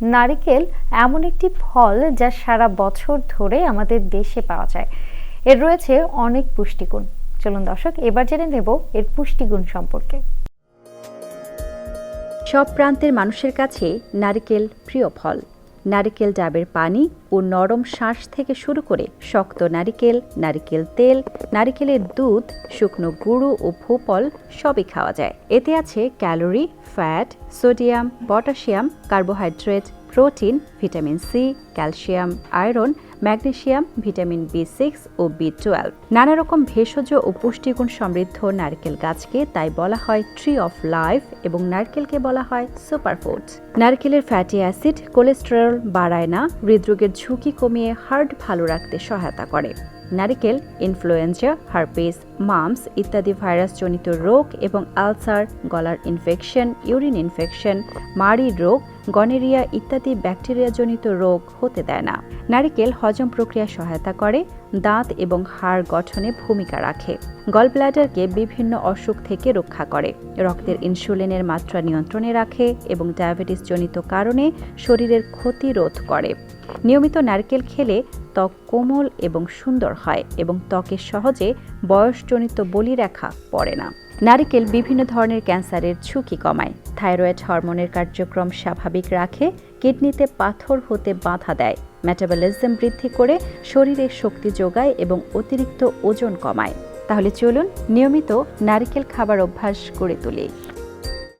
নারিকেল এমন একটি ফল যা সারা বছর ধরে আমাদের দেশে পাওয়া যায়। এর রয়েছে অনেক পুষ্টিগুণ। চলুন দর্শক, এবার জেনে নেব এর পুষ্টিগুণ সম্পর্কে। সব প্রান্তের মানুষের কাছে নারিকেল প্রিয় ফল। নারিকেল ডাবের পানি ও নরম শাঁস থেকে শুরু করে শক্ত নারিকেল, নারিকেল তেল, নারিকেলের দুধ, শুকনো গুঁড়ো ও ভূফল সবই খাওয়া যায়। এতে আছে calorie, fat, sodium, potassium, carbohydrate, protein, vitamin C, calcium, iron, magnesium, vitamin বি6 ও বি12। নানা রকম ভেষজ ও পুষ্টিগুণ সমৃদ্ধ নারকেল গাছকে তাই বলা হয় ট্রি অফ লাইফ এবং নারকেলকে বলা হয় সুপারফুড। নারকেলের ফ্যাটি অ্যাসিড কোলেস্টেরল বাড়ায় না, হৃদরোগের ঝুঁকি কমিয়ে হার্ট ভালো রাখতে সহায়তা করে। নারিকেল ইনফ্লুয়েঞ্জা, হার্পিস, মাম্পস ইত্যাদি ভাইরাসজনিত রোগ এবং আলসার, গলার ইনফেকশন, ইউরিন ইনফেকশন, মাড়ির রোগ, গনেরিয়া ইত্যাদি ব্যাকটেরিয়াজনিত রোগ হতে দেয় না। নারিকেল হজম প্রক্রিয়া সহায়তা করে, দাঁত এবং হাড় গঠনে ভূমিকা রাখে, গলব্লাডারকে বিভিন্ন অসুখ থেকে রক্ষা করে, রক্তের ইনসুলিনের মাত্রা নিয়ন্ত্রণে রাখে এবং ডায়াবেটিসজনিত কারণে শরীরের ক্ষতি রোধ করে। নিয়মিত নারকেল খেলে ত্বক কোমল এবং সুন্দর হয় এবং ত্বকে সহজে বয়সজনিত বলিরেখা পড়ে না। নারিকেল বিভিন্ন ধরনের ক্যান্সারের ঝুঁকি কমায়, থাইরয়েড হরমোনের কার্যক্রম স্বাভাবিক রাখে, কিডনিতে পাথর হতে বাধা দেয়, মেটাবলিজম বৃদ্ধি করে শরীরে শক্তি যোগায় এবং অতিরিক্ত ওজন কমায়। তাহলে চলুন নিয়মিত নারিকেল খাবার অভ্যাস গড়ে তুলি।